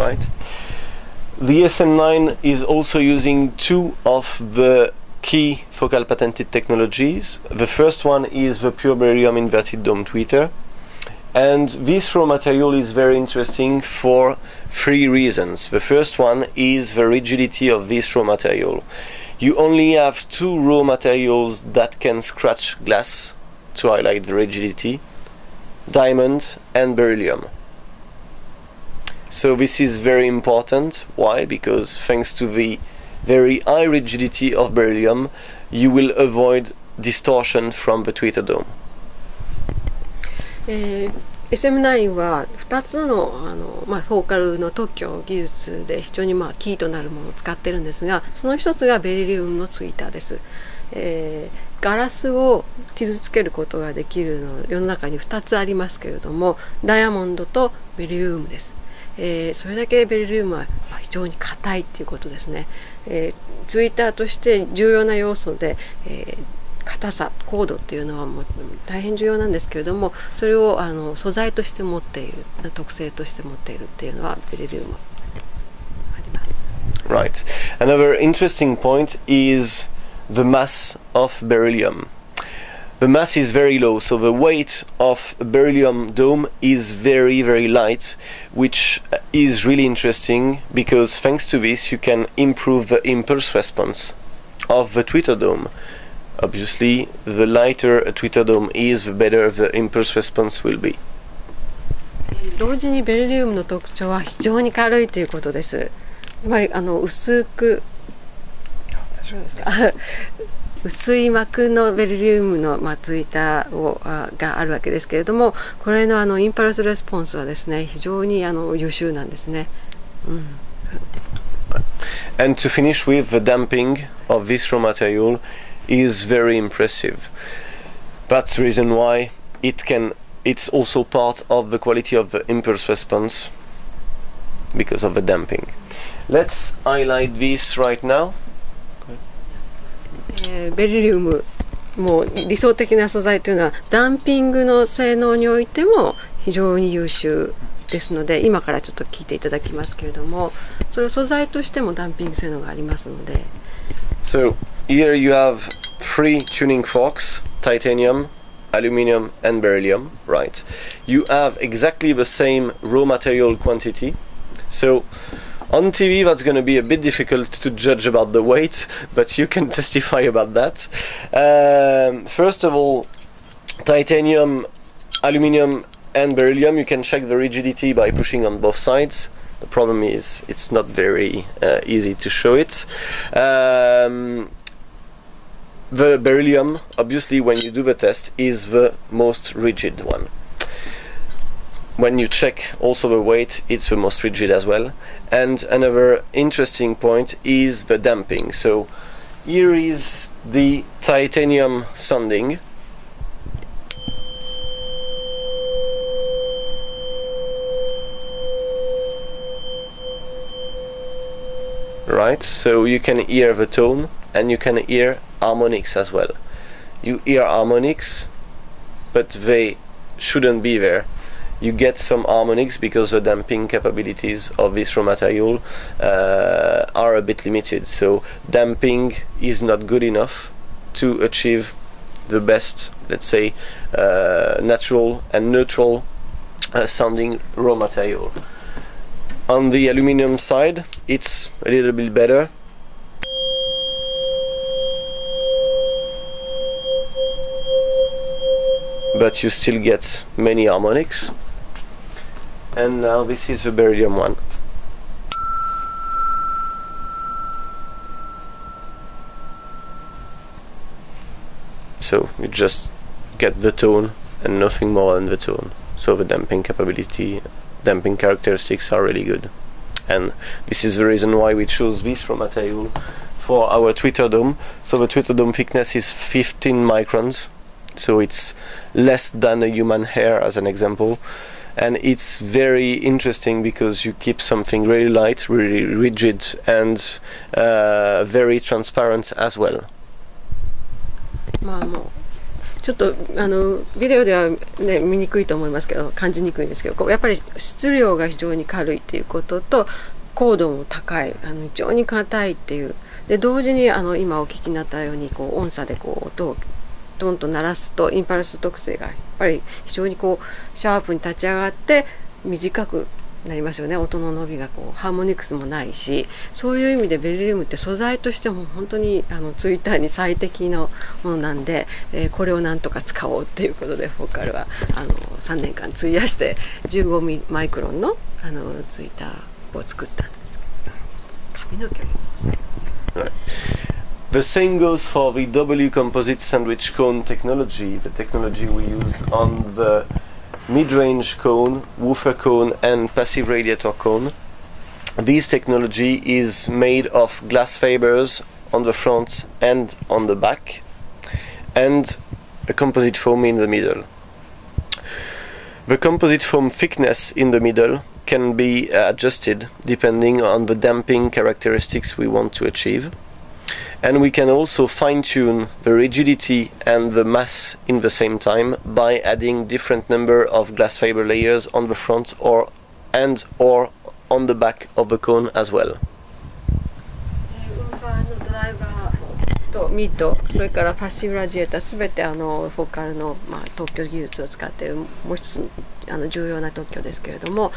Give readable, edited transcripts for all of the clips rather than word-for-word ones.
right? The SM9 is also using two of the key focal patented technologies. The first one is the pure Barium inverted dome tweeter, and this raw material is very interesting for three reasons. The first one is the rigidity of this raw material. You only have two raw materials that can scratch glass to highlight the rigidity: diamond and beryllium. So this is very important. Why? Because thanks to the very high rigidity of beryllium, you will avoid distortion from the tweeter dome. SM9 は2つのフォーカルの特許技術で非常にキーとなるものを使ってるんですが、その一つがベリリウムのツイーターです。ガラスを傷つけることができるの世の中に2つありますけれども、ダイヤモンドとベリリウムです。それだけベリリウムは非常に硬いっていうことですね。ツイーターとして重要な要素で、硬さ、硬度っていうのはもう大変重要なんですけれども、それを素材として持っている、特性として持っているっていうのはベリリウムあります。Right. Another interesting point is the mass of beryllium. The mass is very low, so the weight of a beryllium dome is very, very light, which is really interesting because thanks to this you can improve the impulse response of the tweeter dome. Obviously, the lighter a tweeter dome is, the better the impulse response will be. 同時にベリリウムの特徴は非常に軽いということです。つまり薄く薄い膜のベリリウムのツイーターがあるわけですけれども、これのインパルスレスポンスはですね、非常に優秀なんですね。And to finish with, the damping of this raw material is very impressive. That's the reason why it's also part of the quality of the impulse response because of the damping. Let's highlight this right now. ベリリウムも理想的な素材というのはダンピングの性能においても非常に優秀ですので、今からちょっと聞いていただきますけれども、それを素材としてもダンピング性能がありますので。So here you have three tuning forks: titanium, aluminum and beryllium, right? You have exactly the same raw material quantity. So on TV that's going to be a bit difficult to judge about the weight, but you can testify about that. First of all, titanium, aluminum and beryllium, you can check the rigidity by pushing on both sides. The problem is it's not very easy to show it. The beryllium, obviously when you do the test, is the most rigid one. When you check also the weight, it's the most rigid as well. And another interesting point is the damping. So here is the titanium sanding. Right, so you can hear the tone and you can hear harmonics as well. You hear harmonics, but they shouldn't be there. You get some harmonics because the damping capabilities of this raw material are a bit limited. So damping is not good enough to achieve the best, let's say, natural and neutral sounding raw material. On the aluminum side, it's a little bit better. But you still get many harmonics. And now this is the beryllium one. So you just get the tone and nothing more than the tone. So the damping capability, damping characteristics are really good. And this is the reason why we chose this raw material for our tweeter dome. So the tweeter dome thickness is 15 microns. So it's less than a human hair, as an example. And it's very interesting because you keep something really light, really rigid, and very transparent as well. ちょっとビデオでは、ね、見にくいと思いますけど、感じにくいんですけど、やっぱり質量が非常に軽いっていうことと、高度も高い、非常に硬いっていう。で同時に今お聞きになったように音差で音をドンと鳴らすとインパルス特性がやっぱり非常にシャープに立ち上がって短くなりますよね。音の伸びがハーモニクスもないし、そういう意味でベリリウムって素材としても本当にツイッターに最適なものなんで、これをなんとか使おうっていうことでフォーカルは3年間費やして15マイクロンのツイッターを作ったんですけど、髪の毛もですね。Right. The same goes for the W composite sandwich cone technology, the technology we use on the mid-range cone, woofer cone and passive radiator cone. This technology is made of glass fibers on the front and on the back, and a composite foam in the middle. The composite foam thickness in the middle can be adjusted depending on the damping characteristics we want to achieve. And we can also fine-tune the rigidity and the mass in the same time by adding different number of glass fiber layers on the front or on the back of the cone as well. ドライバーとミッド、それからパッシブラジエーター、すべてフォーカルの、特許技術を使っているもう一つ重要な特許ですけれども、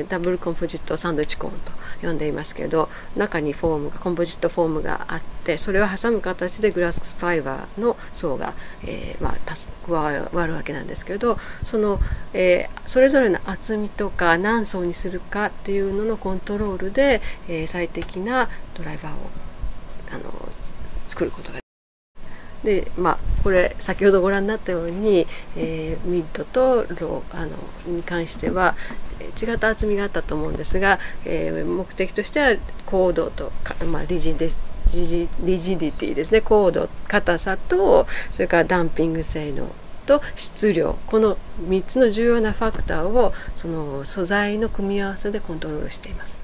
ダブルコンポジットサンドイッチコーンと呼んでいますけど、中にコンポジットフォームがあって、それを挟む形でグラスファイバーの層が、加わるわけなんですけど、それぞれの厚みとか何層にするかっていうののコントロールで、最適なドライバーを作ることがで、これ先ほどご覧になったように、ミッドとローに関しては違った厚みがあったと思うんですが、目的としては高度とリジディティですね、高度、硬さと、それからダンピング性能と質量、この3つの重要なファクターをその素材の組み合わせでコントロールしています。